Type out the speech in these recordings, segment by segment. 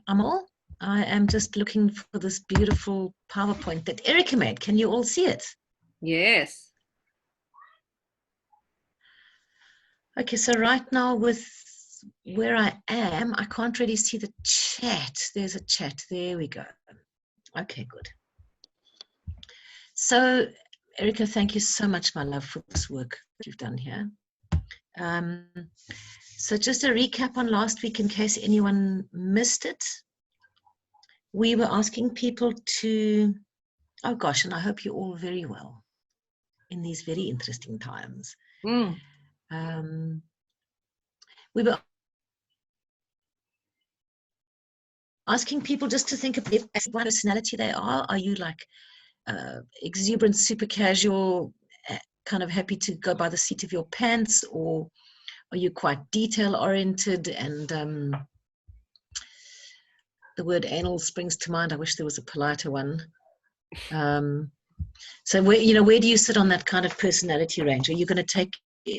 all. I am just looking for this beautiful PowerPoint that Erica made. Can you all see it? Yes. Okay, so right now with where I am, I can't really see the chat. There's a chat. There we go. Okay, good. So, Erica, thank you so much, my love, for this work that you've done here. So just a recap on last week in case anyone missed it. We were asking people to, oh gosh, and I hope you're all very well in these very interesting times. We were asking people just to think of what personality they are. Are you like exuberant, super casual, kind of happy to go by the seat of your pants, or are you quite detail oriented? And the word anal springs to mind. I wish there was a politer one. So where do you sit on that kind of personality range? Are you going to take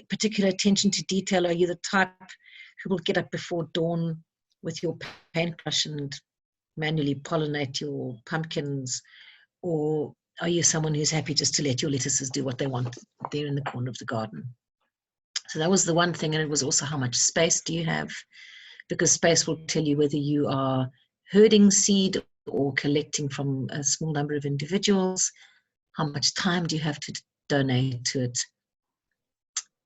particular attention to detail? Are you the type who will get up before dawn with your paintbrush and manually pollinate your pumpkins? Or are you someone who's happy just to let your lettuces do what they want there in the corner of the garden? So that was the one thing. And it was also how much space do you have? Because space will tell you whether you are herding seed or collecting from a small number of individuals. How much time do you have to donate to it?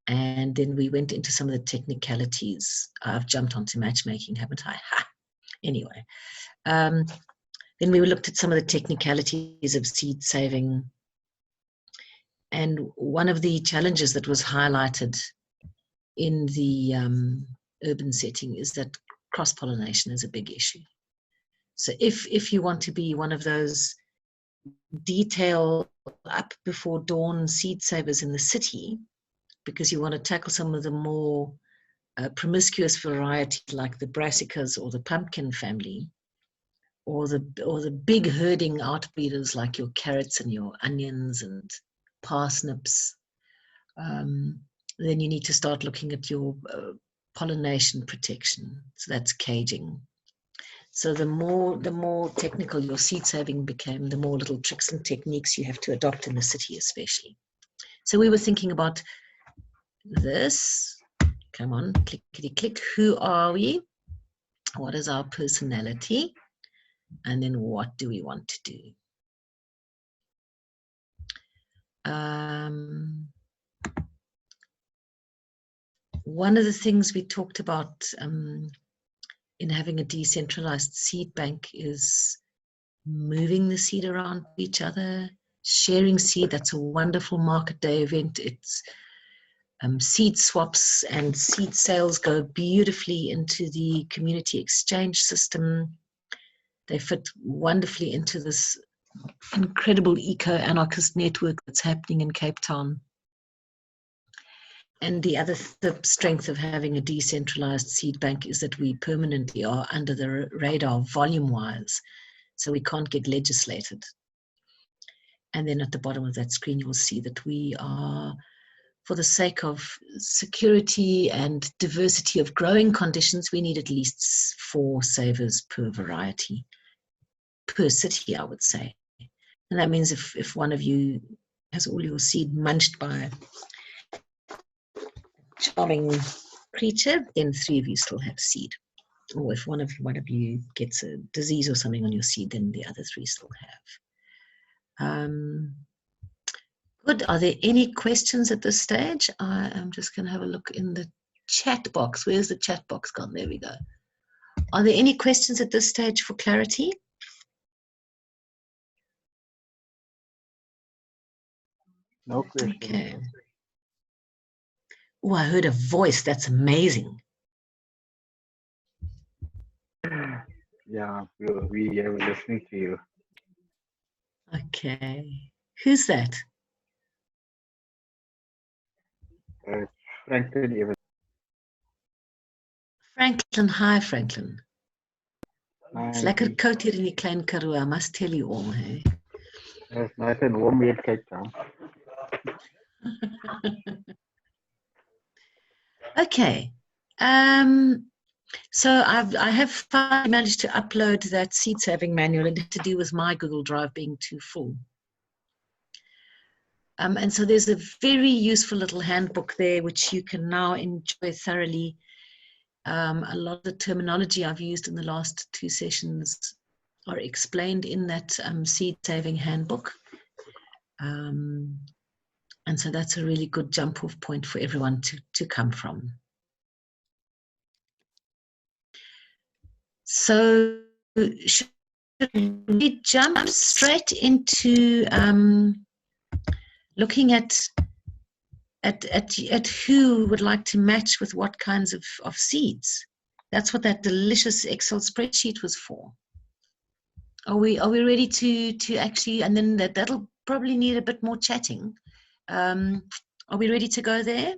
And then we went into some of the technicalities. I've jumped onto matchmaking, haven't I? Ha! Anyway. Then we looked at some of the technicalities of seed saving. And one of the challenges that was highlighted in the urban setting is that cross-pollination is a big issue. So if you want to be one of those detail up before dawn seed savers in the city, because you want to tackle some of the more promiscuous variety like the brassicas or the pumpkin family, or the big herding outbreeders like your carrots and your onions and parsnips, then you need to start looking at your pollination protection. So that's caging. So the more technical your seed saving became, the more little tricks and techniques you have to adopt in the city especially. So we were thinking about this. Come on, clickety click. Who are we? What is our personality? And then what do we want to do? One of the things we talked about in having a decentralized seed bank is moving the seed around each other, sharing seed. That's a wonderful market day event. It's seed swaps and seed sales go beautifully into the community exchange system. They fit wonderfully into this incredible eco-anarchist network that's happening in Cape Town. And the other strength of having a decentralized seed bank is that we permanently are under the radar volume-wise, so we can't get legislated. And then at the bottom of that screen, you'll see that we are, for the sake of security and diversity of growing conditions, we need at least 4 savers per variety, per city, I would say. And that means if one of you has all your seed munched by charming creature, then 3 of you still have seed. Or if one of you gets a disease or something on your seed, then the other 3 still have. Good. Are there any questions at this stage? I am just going to have a look in the chat box. Where's the chat box gone? There we go. Are there any questions at this stage for clarity? No question. Okay. Oh, I heard a voice. That's amazing. Yeah, we are listening to you. Okay. Who's that? Franklin. Franklin. Hi, Franklin. It's lekker Hi. koud hier in die klein Karoo. I must tell you all, hey. It's nice and warm here in Cape Town. Okay. So I have finally managed to upload that seed saving manual. It had to do with my Google Drive being too full. And so there's a very useful little handbook there, which you can now enjoy thoroughly. A lot of the terminology I've used in the last 2 sessions are explained in that seed saving handbook. And so that's a really good jump off point for everyone to come from. So should we jump straight into looking at who would like to match with what kinds of seeds? That's what that delicious Excel spreadsheet was for. Are we ready to actually, and then that'll probably need a bit more chatting. Are we ready to go there?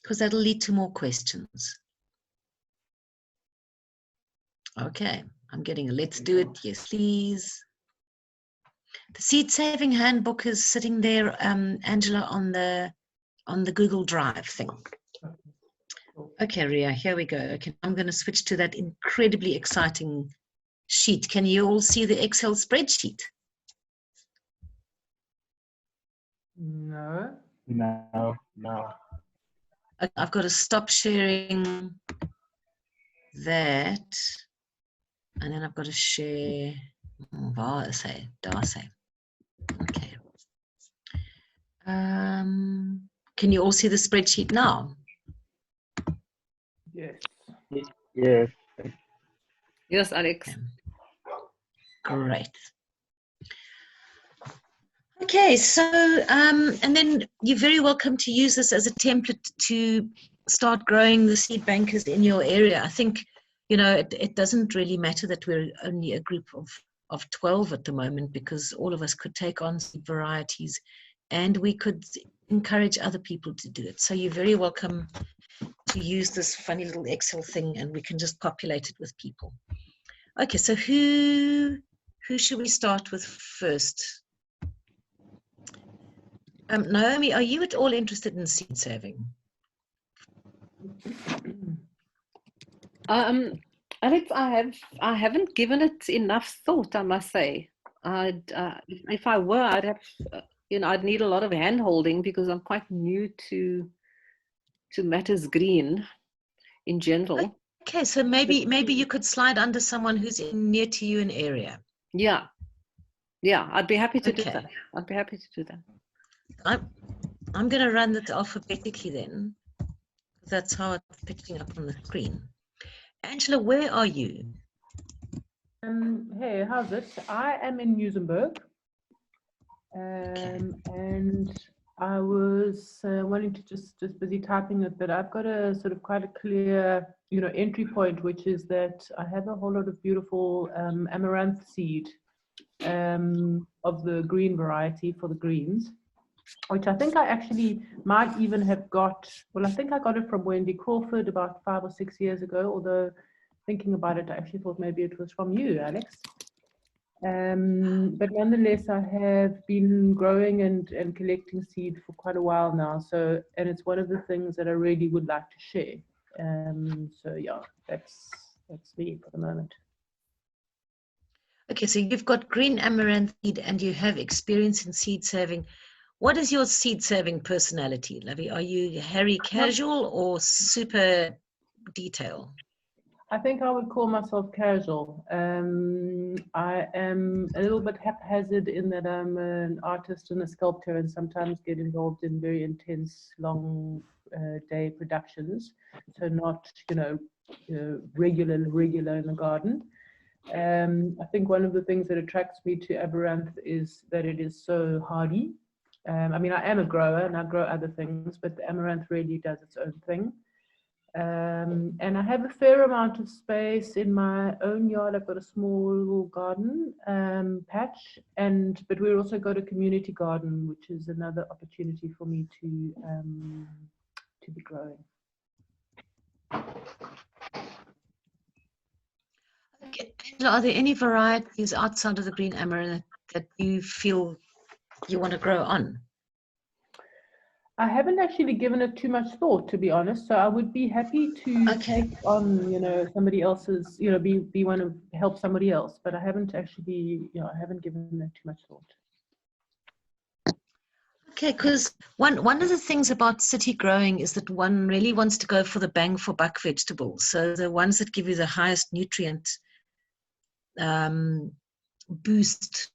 Because that'll lead to more questions. Okay, I'm getting a let's do it. Yes, please. The seed saving handbook is sitting there, Angela, on the Google Drive thing. Okay, Ria, here we go. Okay, I'm going to switch to that incredibly exciting sheet. Can you all see the Excel spreadsheet? No. No, no. Okay, I've got to stop sharing that, and then I've got to share. Okay. Can you all see the spreadsheet now? Yes. Yes. Yes, Alex. Okay. Great. Okay, so and then you're very welcome to use this as a template to start growing the seed bankers in your area. I think, you know, it doesn't really matter that we're only a group of 12 at the moment, because all of us could take on seed varieties and we could encourage other people to do it. So you're very welcome to use this funny little Excel thing, and we can just populate it with people. Okay, so who should we start with first? Naomi, are you at all interested in seed saving? Alex, I haven't given it enough thought, I must say. If I were, I'd have, I'd need a lot of hand holding, because I'm quite new to matters green in general. Okay, so maybe you could slide under someone who's near to you in area. Yeah, I'd be happy to do that. I'd be happy to do that. I'm going to run that alphabetically then. That's how it's picking up on the screen. Angela, where are you? Hey, how's it? I am in Muizenberg. And I was wanting to just busy typing it, but I've got a sort of quite a clear, entry point, which is that I have a whole lot of beautiful amaranth seed of the green variety for the greens, which I think I actually might even have got. Well, I think I got it from Wendy Crawford about 5 or 6 years ago, although thinking about it, I actually thought maybe it was from you, Alex. But nonetheless, I have been growing and collecting seed for quite a while now. So, and it's one of the things that I really would like to share. So yeah, that's me for the moment. Okay, so you've got green amaranth seed and you have experience in seed saving. What is your seed saving personality, Lovey? Are you Harry casual or super detail? I think I would call myself casual. I am a little bit haphazard in that I'm an artist and a sculptor, and sometimes get involved in very intense, long day productions. So not, regular in the garden. I think one of the things that attracts me to amaranth is that it is so hardy. I mean, I am a grower and I grow other things, but the amaranth really does its own thing. And I have a fair amount of space in my own yard. I've got a small little garden patch, but we've also got a community garden, which is another opportunity for me to be growing. Okay. Are there any varieties outside of the green amaranth that you feel you want to grow on? I haven't actually given it too much thought, to be honest. So I would be happy to Okay. take on, somebody else's, be one of help somebody else. But I haven't actually, I haven't given it too much thought. Okay, because one of the things about city growing is that one really wants to go for the bang for buck vegetables. So the ones that give you the highest nutrient boost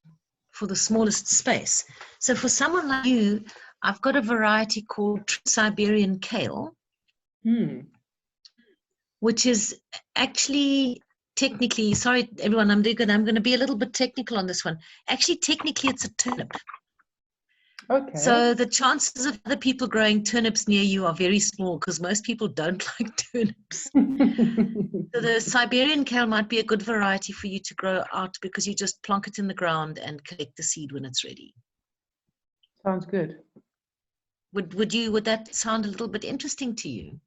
for the smallest space. So for someone like you, I've got a variety called Siberian kale, which is actually technically, sorry everyone, I'm going to be a little bit technical on this one. Actually, technically it's a turnip. Okay. So the chances of other people growing turnips near you are very small because most people don't like turnips. So the Siberian kale might be a good variety for you to grow out because you just plonk it in the ground and collect the seed when it's ready. Sounds good. Would that sound a little bit interesting to you?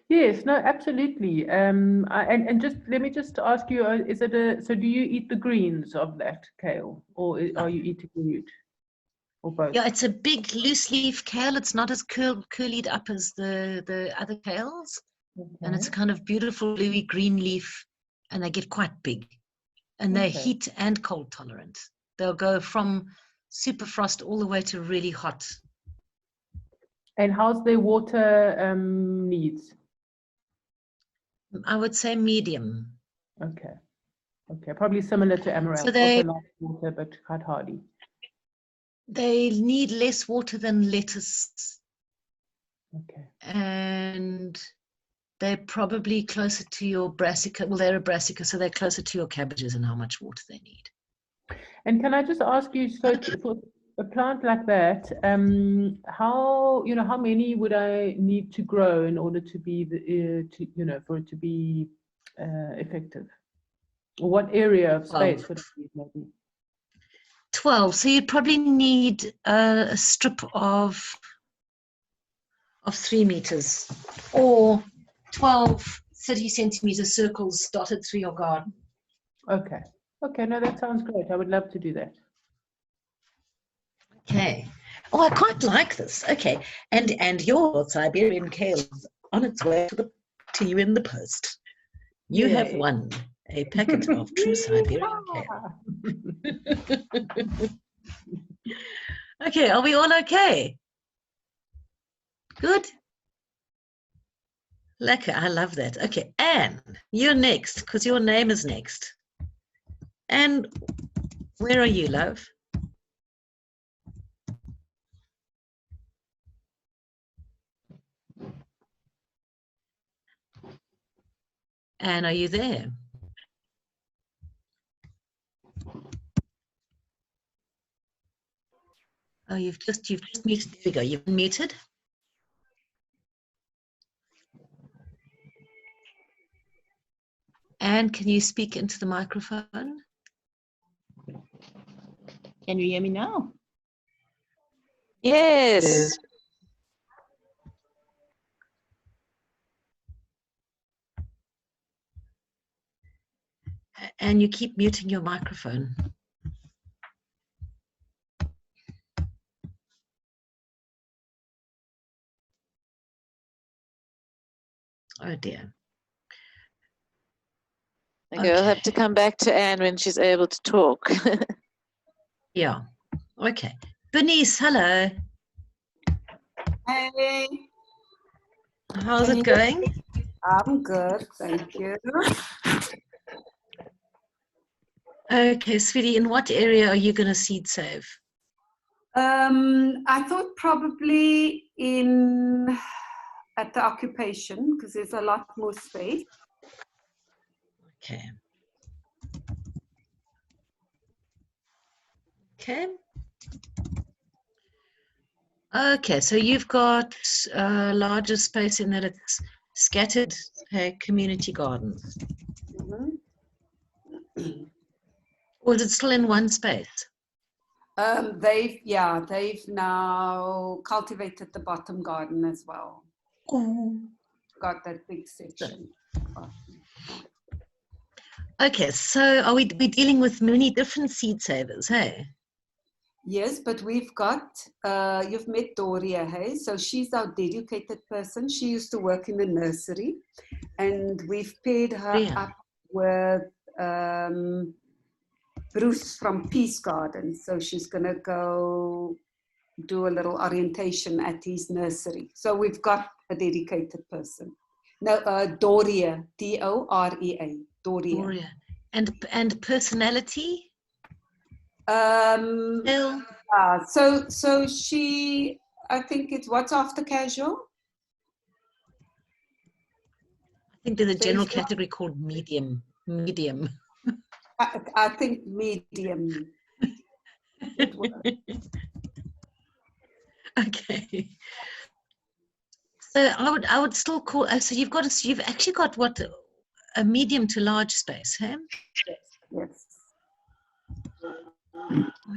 Yes, no, absolutely. And just let me just ask you, so do you eat the greens of that kale, or are you eating the root, or both? Yeah, it's a big loose leaf kale. It's not as curlied up as the other kales. Okay. And it's a kind of beautiful bluey green leaf, and they get quite big. And they're heat and cold tolerant. They'll go from super frost all the way to really hot. And how's their water needs? I would say medium. Okay. Okay, probably similar to amaranth. So they also like water, but quite hardy. They need less water than lettuce. Okay. And they're probably closer to your brassica. Well, they're a brassica, so they're closer to your cabbages and how much water they need. And can I just ask you, so for a plant like that, how many would I need to grow in order to be for it to be effective? Or what area of space would it be maybe? 12. So you'd probably need a strip of 3 meters or 12 30-centimeter circles dotted through your garden. Okay. Okay, no, that sounds great. I would love to do that. Okay. Oh, I quite like this. Okay. And your Siberian kale is on its way to you in the post. You have won a packet of true Siberian kale. Okay, are we all okay? Good. Lekker, I love that. Okay, Anne, you're next because your name is next. And where are you, love? Anne, are you there? Oh, you've just muted. There we go. You've muted. Anne, can you speak into the microphone? Can you hear me now? Yes. And you keep muting your microphone. Oh dear. Okay, we'll have to come back to Anne when she's able to talk. Yeah. Okay. Bernice, hello. Hey. How's it going? I'm good, thank you. Okay, sweetie, in what area are you going to seed save? I thought probably at the occupation because there's a lot more space. Okay. Okay. Okay, so you've got larger space in that it's scattered community gardens. Mm-hmm. Or is it still in one space? They've now cultivated the bottom garden as well. Oh. Got that big section. Okay, so are we dealing with many different seed savers, hey? Yes, but we've got, you've met Doria, hey? So she's our dedicated person. She used to work in the nursery, and we've paired her Yeah. up with Bruce from Peace Garden. So she's going to go do a little orientation at his nursery. So we've got a dedicated person. No, Doria, Dorea, Doria. Gloria. And personality? Yeah, so she, I think it's what's after casual? I think there's a general Stacey? category called medium. Medium. I think medium. Would work. Okay. So I would still call. So you've actually got what, a medium to large space, hey? Yes.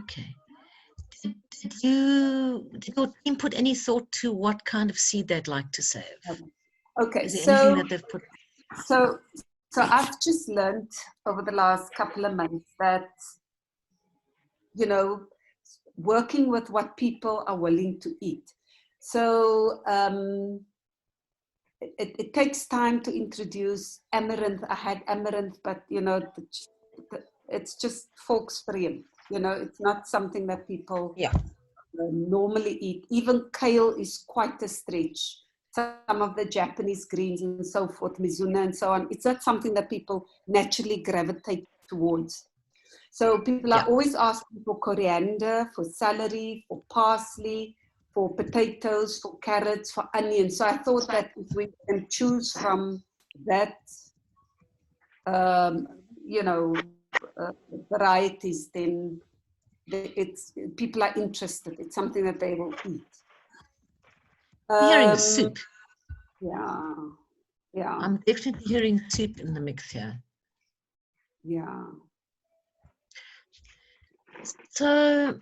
Okay. Did your team put any thought to what kind of seed they'd like to save? Okay, Is there anything so that they've put? so I've just learned over the last couple of months that, you know, working with what people are willing to eat. So it takes time to introduce amaranth. I had amaranth, but you know, it's just volksvreemd. You know, it's not something that people normally eat. Even kale is quite a stretch. Some of the Japanese greens and so forth, mizuna and so on, it's not something that people naturally gravitate towards. So people are always asking for coriander, for celery, for parsley, for potatoes, for carrots, for onions. So I thought that if we can choose from that, you know, varieties, then people are interested. It's something that they will eat. Hearing soup. Yeah, yeah, I'm definitely hearing soup in the mix here. yeah. So,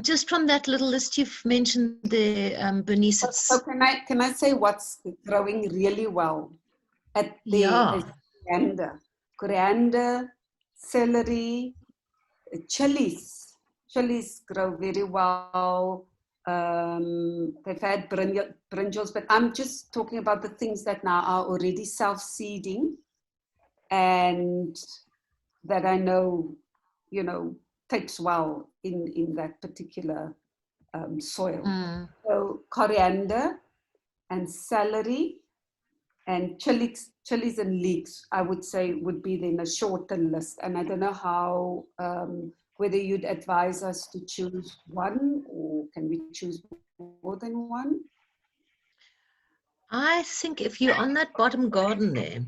just from that little list you've mentioned there, Bernice, So can I say what's growing really well at the coriander, celery, chilies. Chilies grow very well. They've had brinjals, but I'm just talking about the things that now are already self-seeding and that I know, you know, takes well in that particular soil. So coriander and celery and chilies and leeks, I would say, would be then a shorter list. And I don't know how, whether you'd advise us to choose one, or can we choose more than one? I think if you're on that bottom garden there,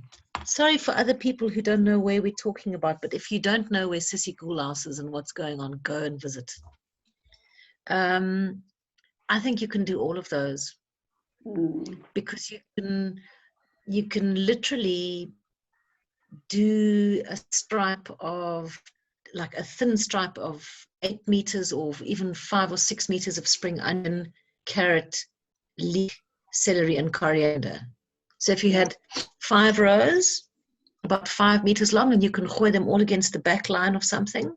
sorry for other people who don't know where we're talking about, but if you don't know where Sissy Goulhouse is and what's going on, go and visit. I think you can do all of those because you can literally do a stripe of, like a thin stripe of 8 meters or even 5 or 6 meters of spring onion, carrot, leek, celery, and coriander. So if you had 5 rows, about 5 meters long, and you can hoy them all against the back line of something,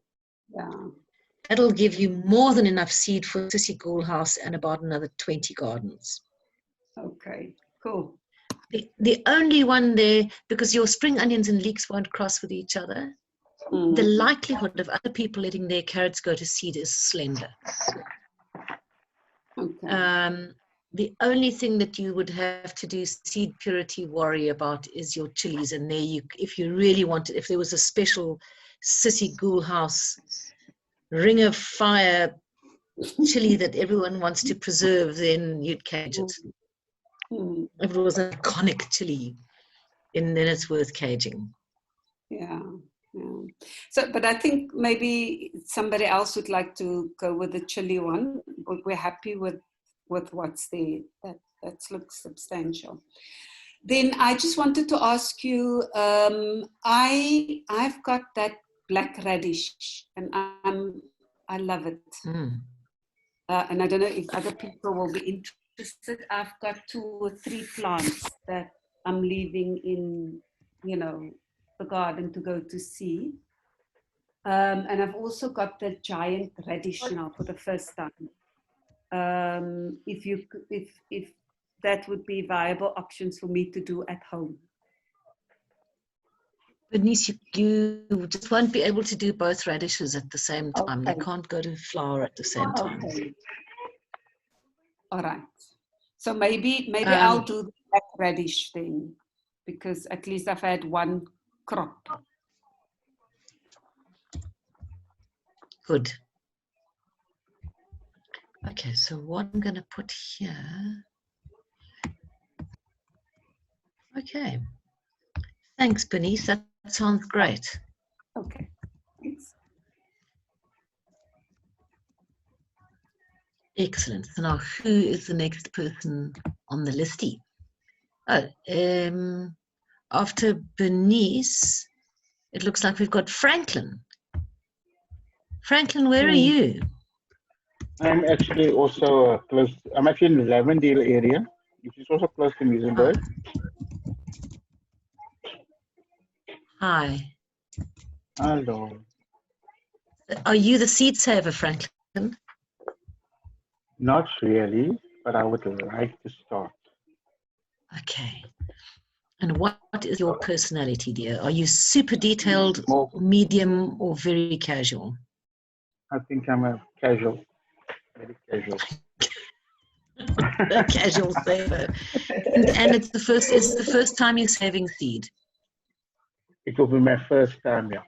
that'll give you more than enough seed for Sissy Goulhouse and about another 20 gardens. Okay, cool. The only one there, because your spring onions and leeks won't cross with each other, the likelihood of other people letting their carrots go to seed is slender. Okay. The only thing that you would have to do seed purity worry about is your chilies, and there you, if you really wanted, if there was a special Sissy Goulhouse ring of fire chili that everyone wants to preserve, then you'd cage it. If it was an iconic chili, then it's worth caging. Yeah. So, but I think maybe somebody else would like to go with the chili one. But we're happy with what's there. That looks substantial. Then I just wanted to ask you. I've got that black radish, and I love it. And I don't know if other people will be interested. I've got 2 or 3 plants that I'm leaving in, you know, the garden to go to see. And I've also got the giant radish now for the first time. If that would be viable options for me to do at home. Bernice, you just won't be able to do both radishes at the same time. They Okay. can't go to flower at the same time. Okay. All right. So maybe I'll do the black radish thing, because at least I've had one crop. Good. Okay, so what I'm going to put here. Okay. Thanks, Bernice. That sounds great. Okay. Thanks. Excellent. So now, who is the next person on the listy? Oh, after Bernice, it looks like we've got Franklin. Franklin, where are you? I'm actually also close. I'm actually in the Lavendale area, which is also close to Muizenberg. Hi. Hello. Are you the seed saver, Franklin? Not really, but I would like to start. Okay. And what is your personality, dear? Are you super detailed, More, medium, or very casual? I think I'm a casual, very casual. A casual saver. And it's the first time you're saving seed. It will be my first time, yeah.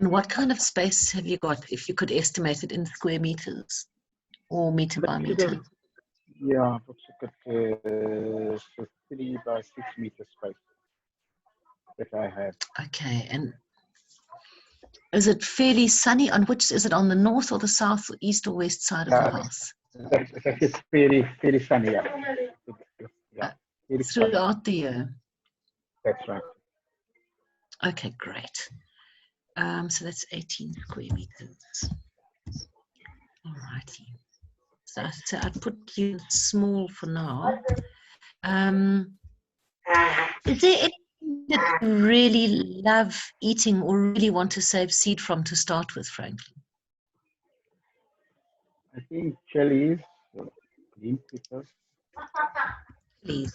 And what kind of space have you got, if you could estimate it in square meters or meter by meter? Yeah, looks like a 3 by 6 meter space that I have. Okay, and is it fairly sunny? On which, is it on the north or the south, or east or west side of the house? It's actually very sunny, yeah. Yeah, very sunny. Throughout the year? That's right. Okay, great. So that's 18 square meters. All righty. So I'd put you small for now. Is there anything that you really love eating or really want to save seed from to start with, Franklin? I think chilies, green peppers. Please.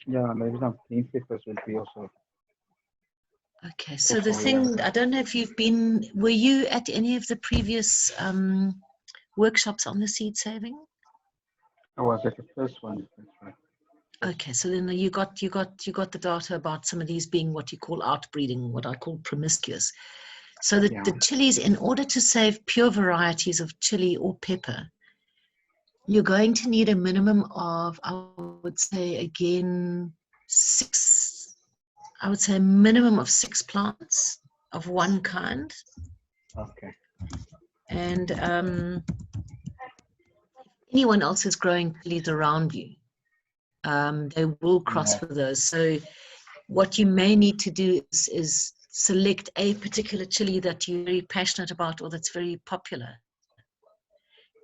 Yeah, maybe some green peppers will be also. Okay, so the thing, I don't know if you've been, were you at any of the previous workshops on the seed saving? I was at the first one. That's right. Okay, so then you got the data about some of these being what you call outbreeding, what I call promiscuous. So the chilies, in order to save pure varieties of chili or pepper, you're going to need a minimum of, I would say again, a minimum of 6 plants of one kind. Okay. And anyone else is growing chilies around you, they will cross with those. So what you may need to do is select a particular chili that you're very passionate about or that's very popular.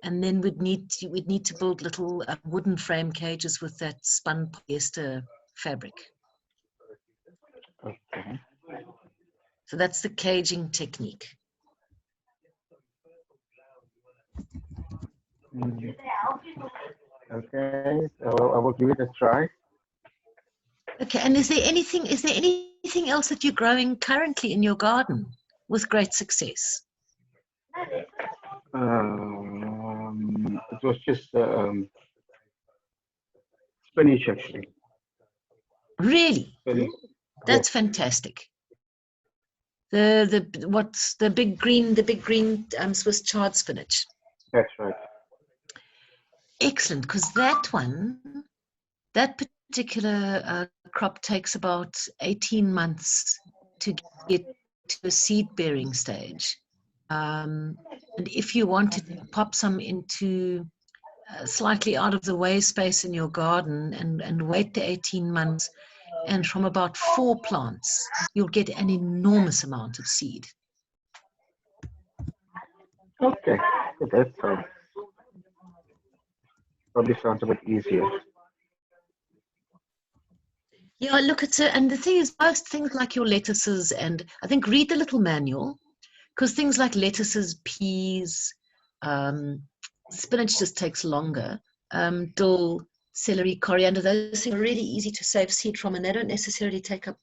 And then we'd need to build little wooden frame cages with that spun polyester fabric. Okay. So that's the caging technique. Okay, so I will give it a try. Okay, and is there anything else that you're growing currently in your garden with great success? It was just spinach actually. Really? Spinach. That's fantastic. What's the big green Swiss chard spinach? That's right. Excellent, because that particular crop takes about 18 months to get to a seed bearing stage. And if you wanted to pop some into slightly out of the way space in your garden and wait the 18 months, and from about 4 plants, you'll get an enormous amount of seed. Okay, that's probably sounds a bit easier. Yeah, look, and the thing is, most things like your lettuces, and I think read the little manual, because things like lettuces, peas, spinach just takes longer. Dill, celery, coriander, those things are really easy to save seed from, and they don't necessarily take up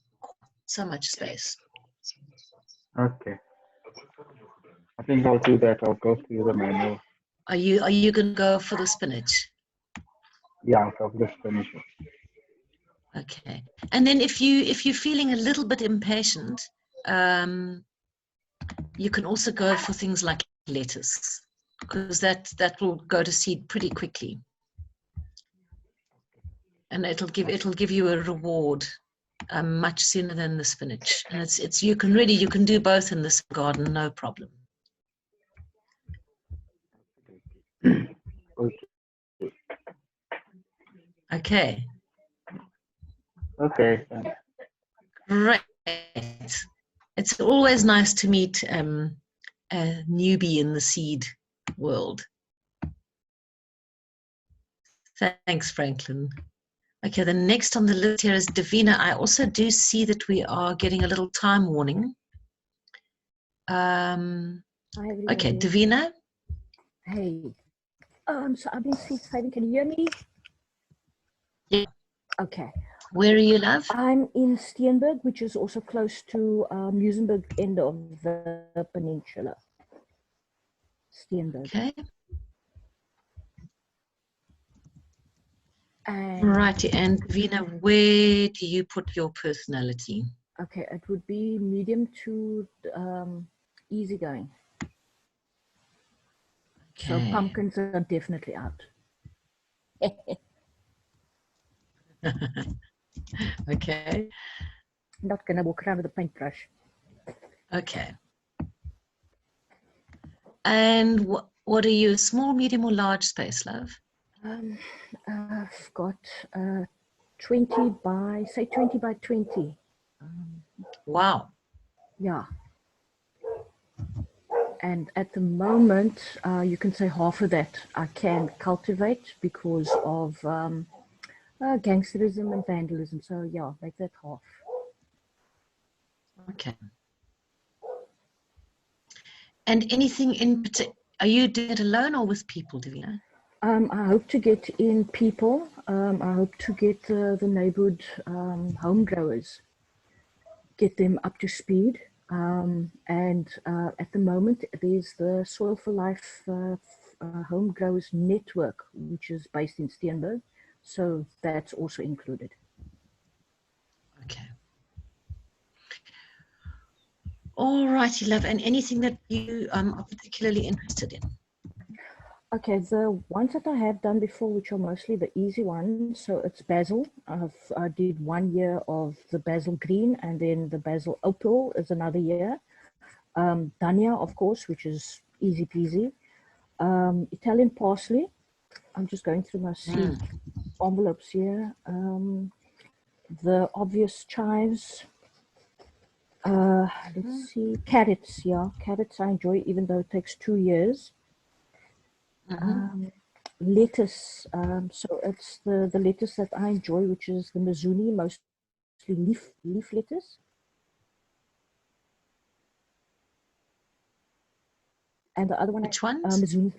so much space. Okay. I think I'll do that. I'll go through the manual. Are you going to go for the spinach? Yeah, I'll just finish it. Okay. And then if you're feeling a little bit impatient, you can also go for things like lettuce, because that will go to seed pretty quickly, and it'll give you a reward much sooner than the spinach. And it's you can do both in this garden, no problem. Okay. Okay. Great. It's always nice to meet a newbie in the seed world. Thanks, Franklin. Okay, the next on the list here is Davina. I also do see that we are getting a little time warning. Okay, Davina. Hey. So I've been Seedsaving. Can you hear me? Yeah. Okay. Where are you, love? I'm in Steenberg, which is also close to Muizenberg end of the peninsula. Steenberg. Okay. And Righty, and Davina, where do you put your personality? okay, it would be medium to easygoing. Okay. So pumpkins are definitely out. Okay. Not gonna walk around with a paintbrush. Okay. And what are you, small, medium, or large space, love? I've got 20 by 20. Wow. Yeah. And at the moment, you can say half of that I can cultivate because of gangsterism and vandalism. So yeah, make that half. Okay. And anything in particular, are you doing it alone or with people, Davina? I hope to get in people. I hope to get the neighborhood home growers, get them up to speed. And at the moment, there's the Soil for Life Home Growers Network, which is based in Steenberg. So that's also included. Okay. All righty, love. And anything that you are particularly interested in? Okay, the ones that I have done before, which are mostly the easy ones, so it's basil. I did 1 year of the basil green, and then the basil opal is another year. Dhania, of course, which is easy peasy. Italian parsley. I'm just going through my seed envelopes here. The obvious chives. Let's see, carrots. Yeah, carrots I enjoy, even though it takes 2 years. Lettuce, so it's the lettuce that I enjoy, which is the Mizuni, mostly leaf lettuce. And the other one, which one? Mizuni.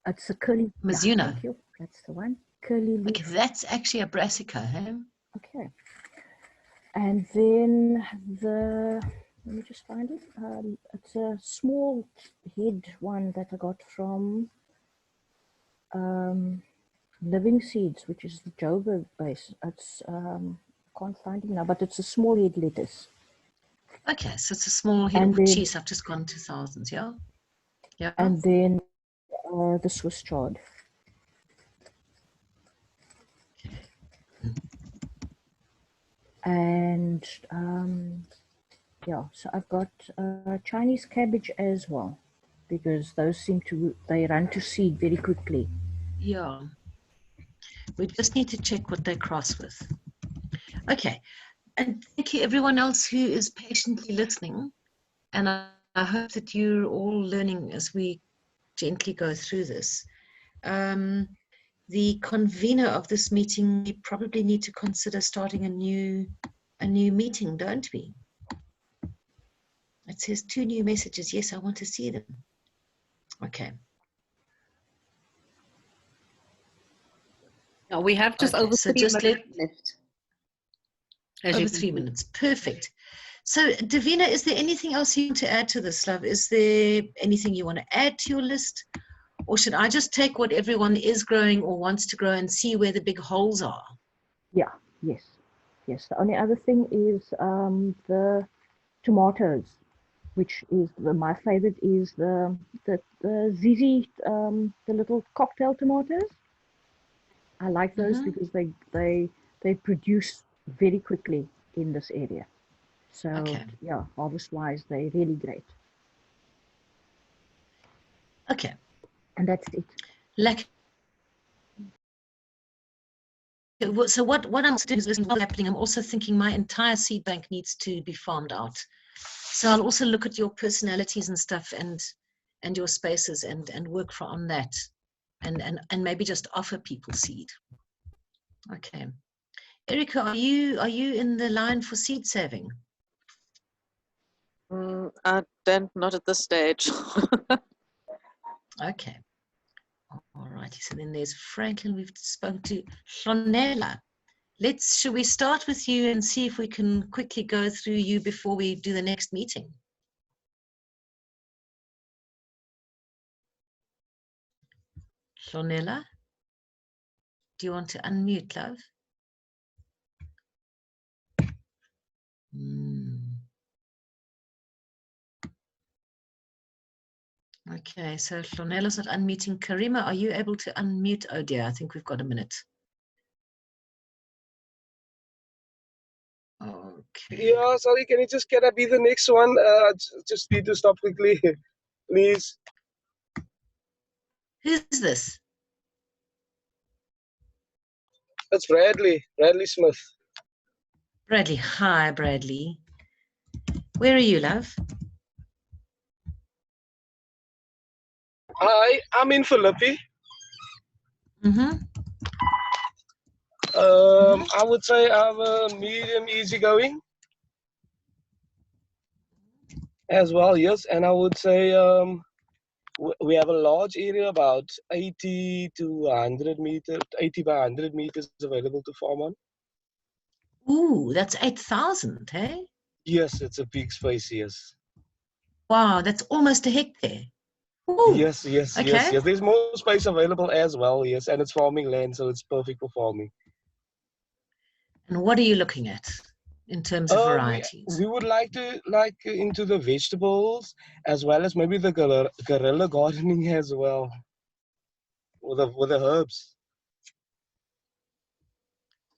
It's a curly. Mizuna. Yeah, thank you. That's the one. Curly leaf. Okay, that's actually a brassica, huh? Okay. And then let me just find it. It's a small head one that I got from Living Seeds, which is the Joburg base. It's can't find it now, but it's a small head lettuce. Okay, so it's a small head. Oh, geez, I've just gone to thousands, yeah? Yeah. And then the Swiss chard. And yeah, so I've got Chinese cabbage as well, because those they run to seed very quickly. Yeah. We just need to check what they cross with. Okay. And thank you everyone else who is patiently listening. And I hope that you're all learning as we gently go through this. the convener of this meeting, we probably need to consider starting a new meeting, don't we? It says 2 new messages. Yes, I want to see them. Okay. No, we have just Okay, over so 3 just minutes left. As you over can 3 see. minutes. Perfect. So, Davina, is there anything else you want to add to this, love? Is there anything you want to add to your list? Or should I just take what everyone is growing or wants to grow and see where the big holes are? Yeah, yes. Yes, the only other thing is the tomatoes, which is my favorite is the ZZ, the little cocktail tomatoes. I like those because they produce very quickly in this area. So Okay. yeah, harvest wise, they're really great. Okay. And that's it. So what I'm doing is what's happening. I'm also thinking my entire seed bank needs to be farmed out. So I'll also look at your personalities and stuff and your spaces and work on that and maybe just offer people seed. Okay. Erica, are you in the line for seed saving? I don't, not at this stage. Okay. All righty. So then there's Franklin. We've spoken to Shonella. Should we start with you and see if we can quickly go through you before we do the next meeting? Shonella, do you want to unmute, love? Okay, so Shonella's not unmuting. Karima, are you able to unmute? Oh dear, I think we've got a minute. Okay. Yeah, sorry, can I be the next one? Just need to stop quickly, please. Who's this? It's Bradley Smith. Bradley. Hi, Bradley. Where are you, love? Hi, I'm in Philippi. I would say I'm a medium easygoing as well, yes, and I would say we have a large area, about 80 to 100 meters, 80 by 100 meters available to farm on. Ooh, that's 8,000, hey? Yes, it's a big space, yes. Wow, that's almost a hectare. Ooh, yes. There's more space available as well, yes, and it's farming land, so it's perfect for farming. And what are you looking at in terms of varieties? We would like to into the vegetables as well as maybe the guerrilla gardening as well, with the herbs.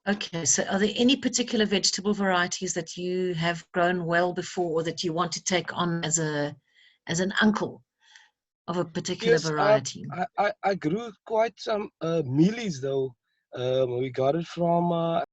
Okay, so are there any particular vegetable varieties that you have grown well before or that you want to take on as an uncle of a particular variety? I grew quite some mealies though. We got it from